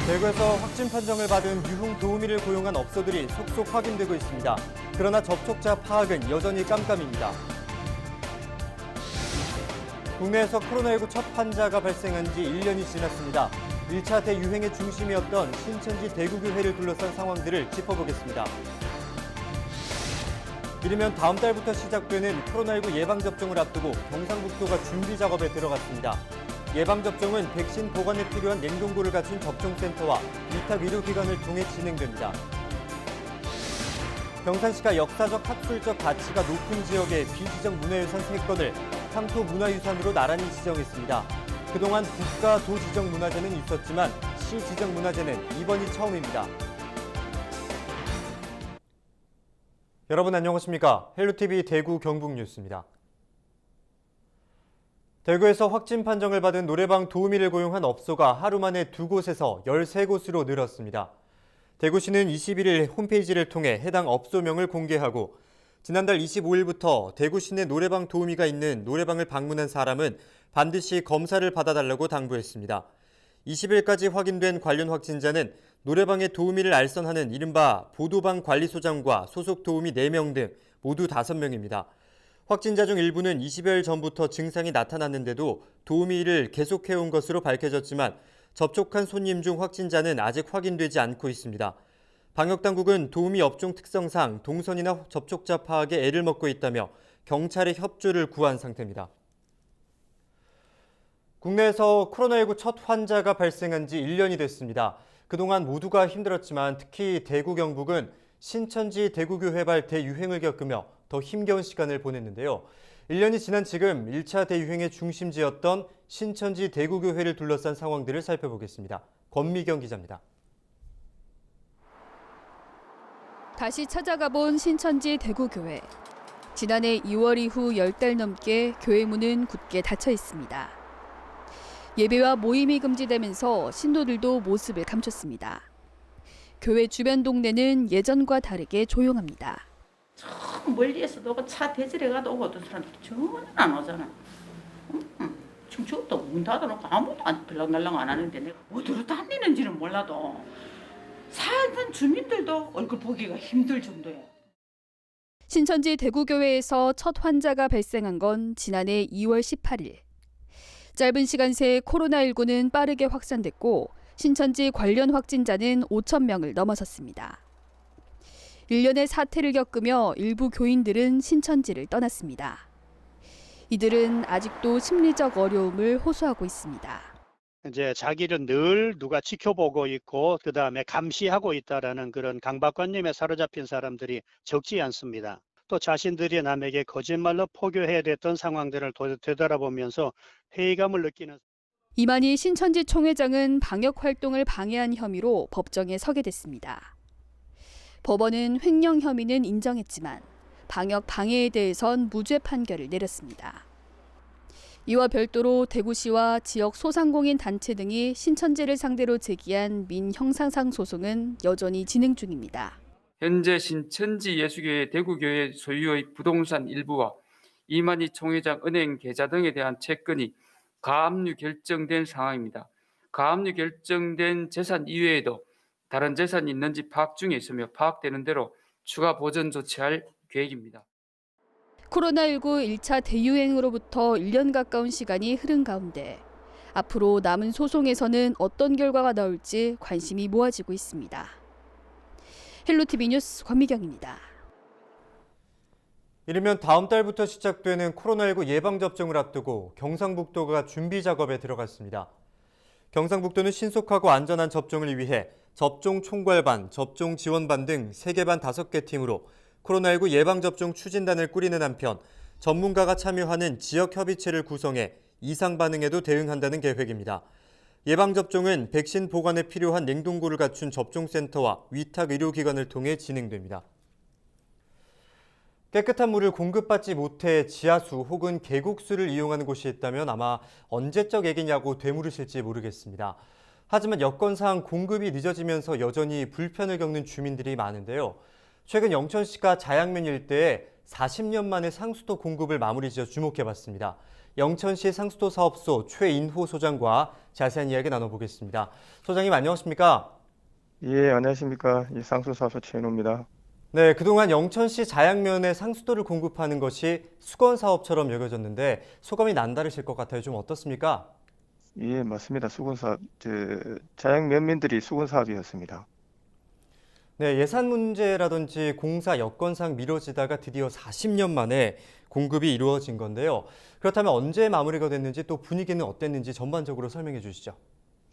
대구에서 확진 판정을 받은 유흥 도우미를 고용한 업소들이 속속 확인되고 있습니다. 그러나 접촉자 파악은 여전히 깜깜입니다. 국내에서 코로나19 첫 환자가 발생한 지 1년이 지났습니다. 1차 대유행의 중심이었던 신천지 대구교회를 둘러싼 상황들을 짚어보겠습니다. 이르면 다음 달부터 시작되는 코로나19 예방접종을 앞두고 경상북도가 준비 작업에 들어갔습니다. 예방접종은 백신 보관에 필요한 냉동고를 갖춘 접종센터와 위탁 의료기관을 통해 진행됩니다. 경산시가 역사적 학술적 가치가 높은 지역의 비지정 문화유산 3건을 향토 문화유산으로 나란히 지정했습니다. 그동안 국가 도지정 문화재는 있었지만 시 지정 문화재는 이번이 처음입니다. 여러분 안녕하십니까? 헬로티비 대구 경북 뉴스입니다. 대구에서 확진 판정을 받은 노래방 도우미를 고용한 업소가 하루 만에 2곳에서 13곳으로 늘었습니다. 대구시는 21일 홈페이지를 통해 해당 업소명을 공개하고 지난달 25일부터 대구 시내 노래방 도우미가 있는 노래방을 방문한 사람은 반드시 검사를 받아달라고 당부했습니다. 20일까지 확인된 관련 확진자는 노래방의 도우미를 알선하는 이른바 보도방 관리소장과 소속 도우미 4명 등 모두 5명입니다. 확진자 중 일부는 20여일 전부터 증상이 나타났는데도 도우미 일을 계속해온 것으로 밝혀졌지만 접촉한 손님 중 확진자는 아직 확인되지 않고 있습니다. 방역당국은 도우미 업종 특성상 동선이나 접촉자 파악에 애를 먹고 있다며 경찰의 협조를 구한 상태입니다. 국내에서 코로나19 첫 환자가 발생한 지 1년이 됐습니다. 그동안 모두가 힘들었지만 특히 대구 경북은 신천지 대구교회발 대유행을 겪으며 더 힘겨운 시간을 보냈는데요. 1년이 지난 지금 1차 대유행의 중심지였던 신천지 대구교회를 둘러싼 상황들을 살펴보겠습니다. 권미경 기자입니다. 다시 찾아가 본 신천지 대구교회. 지난해 2월 이후 10달 넘게 교회 문은 굳게 닫혀 있습니다. 예배와 모임이 금지되면서 신도들도 모습을 감췄습니다. 교회 주변 동네는 예전과 다르게 조용합니다. 저 멀리에서도 오고 차 대절해가도 오고 어떤 사람들 전혀 안 오잖아. 지금 저것도 문 닫아놓고 아무도 들락날락 안 하는데 내가 어디로 다니는지는 몰라도 살던 주민들도 얼굴 보기가 힘들 정도야. 신천지 대구교회에서 첫 환자가 발생한 건 지난해 2월 18일. 짧은 시간 새 코로나19는 빠르게 확산됐고 신천지 관련 확진자는 5천 명을 넘어섰습니다. 1년의 사태를 겪으며 일부 교인들은 신천지를 떠났습니다. 이들은 아직도 심리적 어려움을 호소하고 있습니다. 이제 자기를 늘 누가 지켜보고 있고 그다음에 감시하고 있다라는 그런 강박관념에 사로잡힌 사람들이 적지 않습니다. 또 자신들이 남에게 거짓말로 포교해야 됐던 상황들을 되돌아보면서 회의감을 느끼는 이만희 신천지 총회장은 방역 활동을 방해한 혐의로 법정에 서게 됐습니다. 법원은 횡령 혐의는 인정했지만 방역 방해에 대해선 무죄 판결을 내렸습니다. 이와 별도로 대구시와 지역 소상공인 단체 등이 신천지를 상대로 제기한 민형사상 소송은 여전히 진행 중입니다. 현재 신천지 예수교회 대구교회 소유의 부동산 일부와 이만희 총회장 은행 계좌 등에 대한 채권이 가압류 결정된 상황입니다. 가압류 결정된 재산 이외에도 다른 재산이 있는지 파악 중에 있으며 파악되는 대로 추가 보전 조치할 계획입니다. 코로나19 1차 대유행으로부터 1년 가까운 시간이 흐른 가운데 앞으로 남은 소송에서는 어떤 결과가 나올지 관심이 모아지고 있습니다. 헬로티비 뉴스 권미경입니다. 이르면 다음 달부터 시작되는 코로나19 예방접종을 앞두고 경상북도가 준비 작업에 들어갔습니다. 경상북도는 신속하고 안전한 접종을 위해 접종 총괄반, 접종 지원반 등 3개 반 5개 팀으로 코로나19 예방접종 추진단을 꾸리는 한편 전문가가 참여하는 지역협의체를 구성해 이상 반응에도 대응한다는 계획입니다. 예방접종은 백신 보관에 필요한 냉동고를 갖춘 접종센터와 위탁 의료기관을 통해 진행됩니다. 깨끗한 물을 공급받지 못해 지하수 혹은 계곡수를 이용하는 곳이 있다면 아마 언제적 얘기냐고 되물으실지 모르겠습니다. 하지만 여건상 공급이 늦어지면서 여전히 불편을 겪는 주민들이 많은데요. 최근 영천시가 자양면 일대에 40년 만에 상수도 공급을 마무리 지어 주목해봤습니다. 영천시 상수도 사업소 최인호 소장과 자세한 이야기 나눠보겠습니다. 소장님 안녕하십니까? 예, 안녕하십니까. 이 상수사업소 최인호입니다. 네, 그동안 영천시 자양면에 상수도를 공급하는 것이 수건 사업처럼 여겨졌는데 소감이 남다르실 것 같아요. 좀 어떻습니까? 예, 맞습니다. 수군사업, 자양 면민들이 수군사업이었습니다. 네, 예산 문제라든지 공사 여건상 미뤄지다가 드디어 40년 만에 공급이 이루어진 건데요. 그렇다면 언제 마무리가 됐는지 또 분위기는 어땠는지 전반적으로 설명해 주시죠.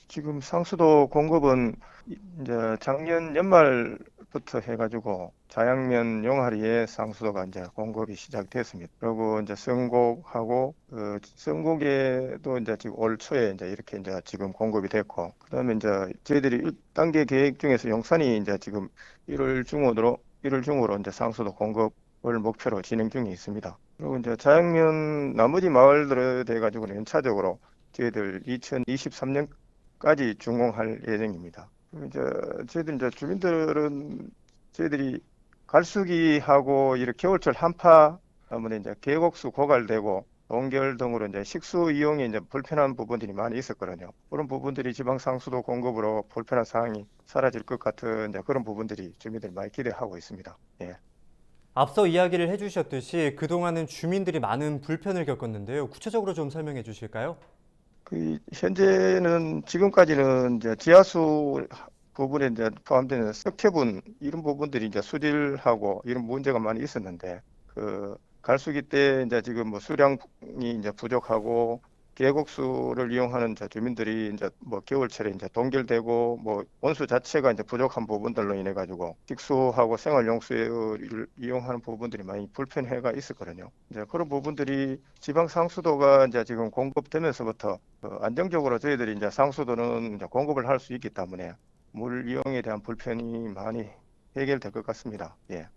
지금 상수도 공급은 이제 작년 연말부터 해가지고 자양면 용하리에 상수도가 이제 공급이 시작됐습니다. 그리고 이제 성곡하고 성곡에도 이제 지금 올 초에 이제 이렇게 이제 지금 공급이 됐고, 그다음에 이제 저희들이 1단계 계획 중에서 용산이 이제 지금 1월 중으로 이제 상수도 공급을 목표로 진행 중에 있습니다. 그리고 이제 자양면 나머지 마을들에 대해 가지고는 연차적으로 저희들 2023년까지 준공할 예정입니다. 그리고 이제 저희들 이제 주민들은 저희들이 갈수기하고 이렇게 겨울철 한파 때문에 이제 계곡수 고갈되고 동결 등으로 이제 식수 이용이 이제 불편한 부분들이 많이 있었거든요. 그런 부분들이 지방 상수도 공급으로 불편한 상황이 사라질 것 같은 이제 그런 부분들이 주민들이 많이 기대하고 있습니다. 예. 앞서 이야기를 해주셨듯이 그동안은 주민들이 많은 불편을 겪었는데요. 구체적으로 좀 설명해 주실까요? 현재는 지금까지는 이제 지하수 부분에 이제 포함되는 석회분 이런 부분들이 이제 수질하고 이런 문제가 많이 있었는데, 갈수기 때 이제 지금 뭐 수량이 이제 부족하고 계곡수를 이용하는 이제 주민들이 이제 뭐 겨울철에 이제 동결되고 뭐 온수 자체가 이제 부족한 부분들로 인해 가지고 식수하고 생활용수를 이용하는 부분들이 많이 불편해가 있었거든요. 이제 그런 부분들이 지방 상수도가 이제 지금 공급되면서부터 안정적으로 저희들이 이제 상수도는 이제 공급을 할 수 있기 때문에 물 이용에 대한 불편이 많이 해결될 것 같습니다. 예.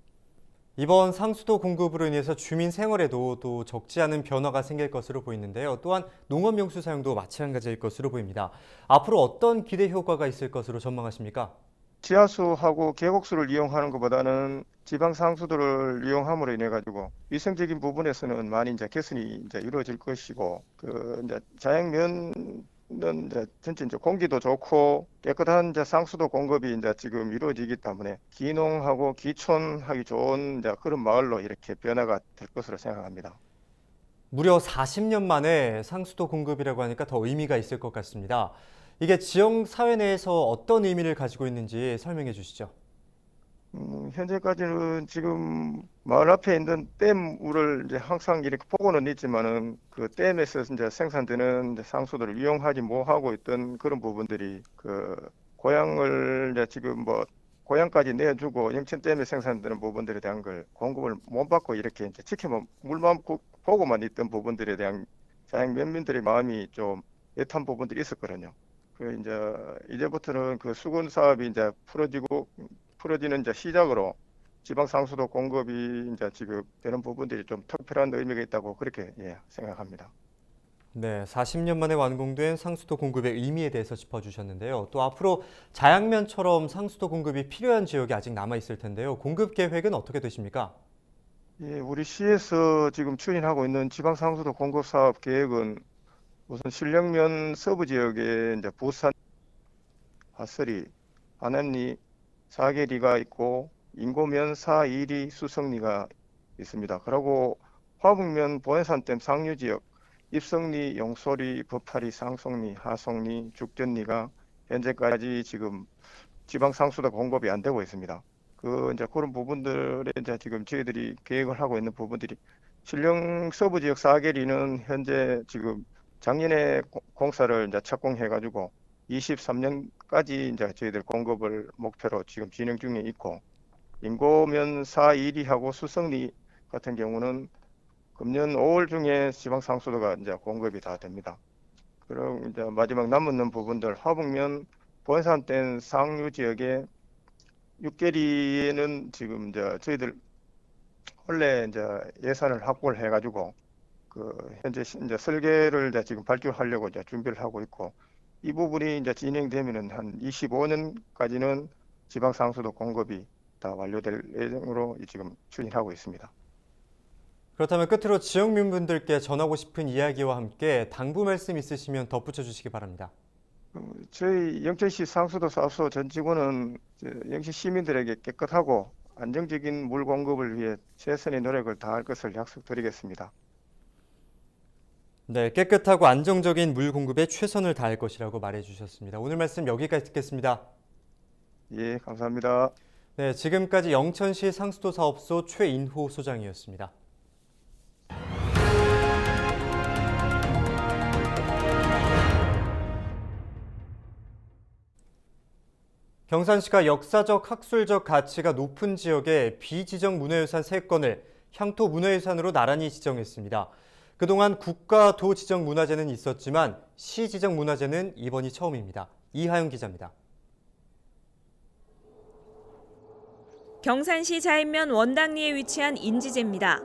이번 상수도 공급으로 인해서 주민 생활에도 또 적지 않은 변화가 생길 것으로 보이는데요. 또한 농업용수 사용도 마찬가지일 것으로 보입니다. 앞으로 어떤 기대 효과가 있을 것으로 전망하십니까? 지하수하고 계곡수를 이용하는 것보다는 지방 상수도를 이용함으로 인해 가지고 위생적인 부분에서는 많이 이제 개선이 이제 이루어질 것이고, 이제 자양면은 이제 전체 이제 공기도 좋고 깨끗한 이제 상수도 공급이 이제 지금 이루어지기 때문에 기농하고 기촌하기 좋은 이제 그런 마을로 이렇게 변화가 될 것으로 생각합니다. 무려 40년 만에 상수도 공급이라고 하니까 더 의미가 있을 것 같습니다. 이게 지역 사회 내에서 어떤 의미를 가지고 있는지 설명해 주시죠. 현재까지는 지금 마을 앞에 있는 댐 물을 이제 항상 이렇게 보고는 있지만은 그 댐에서 이제 생산되는 이제 상수도를 이용하지 못하고 있던 그런 부분들이 고향을 이제 지금 뭐 고향까지 내주고 영천댐에 생산되는 부분들에 대한 걸 공급을 못 받고 이렇게 이제 물만 보고만 있던 부분들에 대한 자양 면민들의 마음이 좀 애탄 부분들이 있었거든요. 이제부터는 그 수건 사업이 이제 풀어지는 이제 시작으로 지방 상수도 공급이 이제 지금 되는 부분들이 좀 특별한 의미가 있다고 그렇게 생각합니다. 네, 40년 만에 완공된 상수도 공급의 의미에 대해서 짚어주셨는데요. 또 앞으로 자양면처럼 상수도 공급이 필요한 지역이 아직 남아 있을 텐데요. 공급 계획은 어떻게 되십니까? 예, 우리 시에서 지금 추진하고 있는 지방 상수도 공급 사업 계획은 우선 신령면 서부 지역에 이제 부산, 화서리, 안암리, 사계리가 있고 인고면, 사이리, 수성리가 있습니다. 그리고 화북면 보현산댐 상류 지역 입성리, 용소리, 버파리, 상송리, 하송리, 죽전리가 현재까지 지금 지방 상수도 공급이 안 되고 있습니다. 이제 그런 부분들에 이제 지금 저희들이 계획을 하고 있는 부분들이 신령 서부 지역 사계리는 현재 지금 작년에 공사를 이제 착공해가지고 23년까지 이제 저희들 공급을 목표로 지금 진행 중에 있고, 인고면 4.12하고 수성리 같은 경우는 금년 5월 중에 지방 상수도가 이제 공급이 다 됩니다. 그럼 이제 마지막 남는 부분들 화북면 보현산댐 상류 지역에 육계리에는 지금 이제 저희들 원래 이제 예산을 확보를 해가지고 현재 이제 설계를 이제 지금 발주하려고 이제 준비를 하고 있고, 이 부분이 이제 진행되면은 한 25년까지는 지방 상수도 공급이 다 완료될 예정으로 지금 추진하고 있습니다. 그렇다면 끝으로 지역민분들께 전하고 싶은 이야기와 함께 당부 말씀 있으시면 덧붙여 주시기 바랍니다. 저희 영천시 상수도 사업소 전 직원은 영천 시민들에게 깨끗하고 안정적인 물 공급을 위해 최선의 노력을 다할 것을 약속드리겠습니다. 네, 깨끗하고 안정적인 물 공급에 최선을 다할 것이라고 말해 주셨습니다. 오늘 말씀 여기까지 듣겠습니다. 예, 감사합니다. 네, 지금까지 영천시 상수도 사업소 최인호 소장이었습니다. 경산시가 역사적, 학술적 가치가 높은 지역의 비지정 문화유산 3건을 향토 문화유산으로 나란히 지정했습니다. 그동안 국가 도 지정 문화재는 있었지만 시 지정 문화재는 이번이 처음입니다. 이하영 기자입니다. 경산시 자인면 원당리에 위치한 인지제입니다.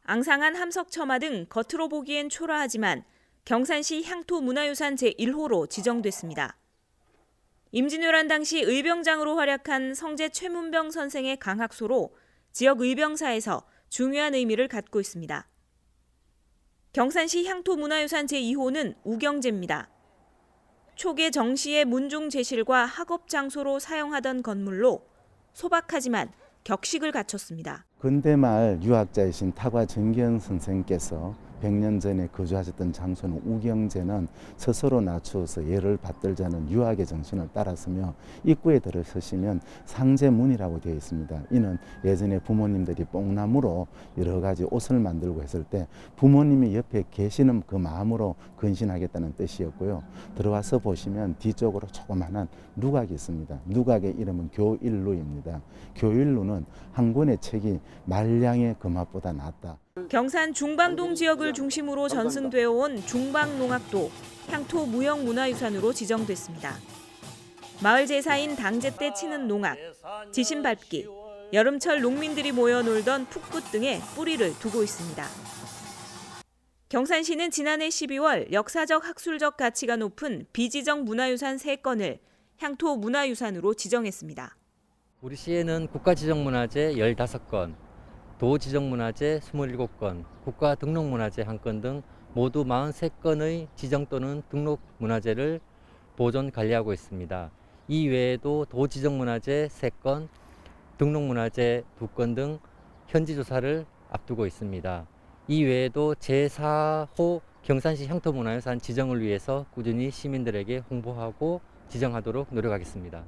앙상한 함석처마 등 겉으로 보기엔 초라하지만 경산시 향토 문화유산 제1호로 지정됐습니다. 임진왜란 당시 의병장으로 활약한 성제 최문병 선생의 강학소로 지역 의병사에서 중요한 의미를 갖고 있습니다. 경산시 향토문화유산 제2호는 우경제입니다. 초기 정시의 문중제실과 학업장소로 사용하던 건물로 소박하지만 격식을 갖췄습니다. 근대말 유학자이신 타과 정기현 선생께서 100년 전에 거주하셨던 장소는 우경제는 스스로 낮추어서 예를 받들자는 유학의 정신을 따랐으며 입구에 들어서시면 상제문이라고 되어 있습니다. 이는 예전에 부모님들이 뽕나무로 여러 가지 옷을 만들고 했을 때 부모님이 옆에 계시는 그 마음으로 근신하겠다는 뜻이었고요. 들어와서 보시면 뒤쪽으로 조그마한 누각이 있습니다. 누각의 이름은 교일루입니다. 교일루는 한 권의 책이 말량의 금합보다 낫다. 경산 중방동 지역을 중심으로 전승되어 온 중방농악도 향토 무형문화유산으로 지정됐습니다. 마을 제사인 당제 때 치는 농악, 지신밟기, 여름철 농민들이 모여 놀던 풋굿 등에 뿌리를 두고 있습니다. 경산시는 지난해 12월 역사적 학술적 가치가 높은 비지정 문화유산 3건을 향토 문화유산으로 지정했습니다. 우리 시에는 국가지정문화재 15건, 도지정문화재 27건, 국가등록문화재 1건 등 모두 43건의 지정 또는 등록문화재를 보존 관리하고 있습니다. 이 외에도 도지정문화재 3건, 등록문화재 2건 등 현지 조사를 앞두고 있습니다. 이 외에도 제4호 경산시 향토문화유산 지정을 위해서 꾸준히 시민들에게 홍보하고 지정하도록 노력하겠습니다.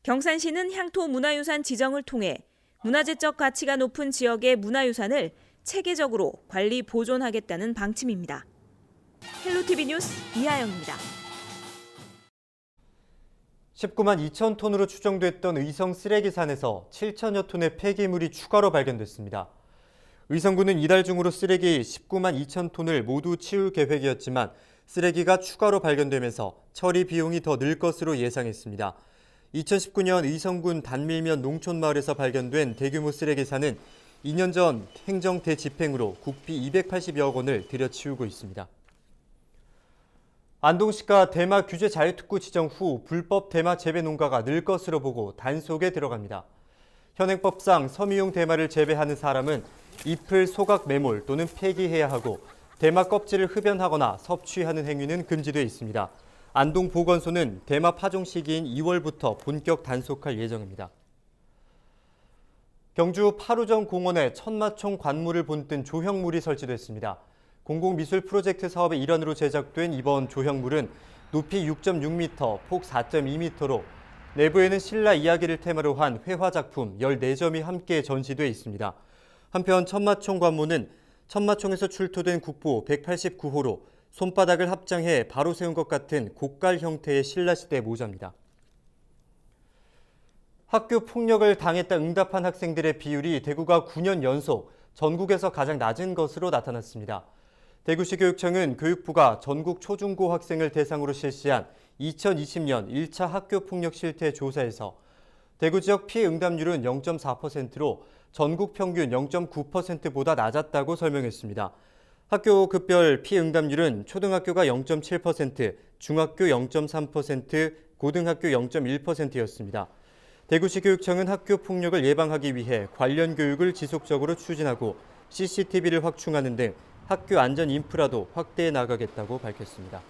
경산시는 향토 문화유산 지정을 통해 문화재적 가치가 높은 지역의 문화유산을 체계적으로 관리 보존하겠다는 방침입니다. 헬로티비 뉴스 이하영입니다. 19만 2천 톤으로 추정됐던 의성 쓰레기산에서 7천여 톤의 폐기물이 추가로 발견됐습니다. 의성군은 이달 중으로 쓰레기 19만 2천 톤을 모두 치울 계획이었지만 쓰레기가 추가로 발견되면서 처리 비용이 더 늘 것으로 예상했습니다. 2019년 의성군 단밀면 농촌마을에서 발견된 대규모 쓰레기산은 2년 전 행정 대집행으로 국비 280여억 원을 들여치우고 있습니다. 안동시가 대마 규제 자유특구 지정 후 불법 대마 재배 농가가 늘 것으로 보고 단속에 들어갑니다. 현행법상 섬유용 대마를 재배하는 사람은 잎을 소각 매몰 또는 폐기해야 하고 대마 껍질을 흡연하거나 섭취하는 행위는 금지돼 있습니다. 안동보건소는 대마 파종 시기인 2월부터 본격 단속할 예정입니다. 경주 파루정 공원에 천마총 관물을 본뜬 조형물이 설치됐습니다. 공공미술 프로젝트 사업의 일환으로 제작된 이번 조형물은 높이 6.6m, 폭 4.2m로 내부에는 신라 이야기를 테마로 한 회화작품 14점이 함께 전시돼 있습니다. 한편 천마총 관문은 천마총에서 출토된 국보 189호로 손바닥을 합장해 바로 세운 것 같은 곡갈 형태의 신라시대 모자입니다. 학교 폭력을 당했다 응답한 학생들의 비율이 대구가 9년 연속 전국에서 가장 낮은 것으로 나타났습니다. 대구시 교육청은 교육부가 전국 초중고 학생을 대상으로 실시한 2020년 1차 학교 폭력 실태 조사에서 대구 지역 피해 응답률은 0.4%로 전국 평균 0.9%보다 낮았다고 설명했습니다. 학교 급별 피해 응답률은 초등학교가 0.7%, 중학교 0.3%, 고등학교 0.1%였습니다. 대구시 교육청은 학교 폭력을 예방하기 위해 관련 교육을 지속적으로 추진하고 CCTV를 확충하는 등 학교 안전 인프라도 확대해 나가겠다고 밝혔습니다.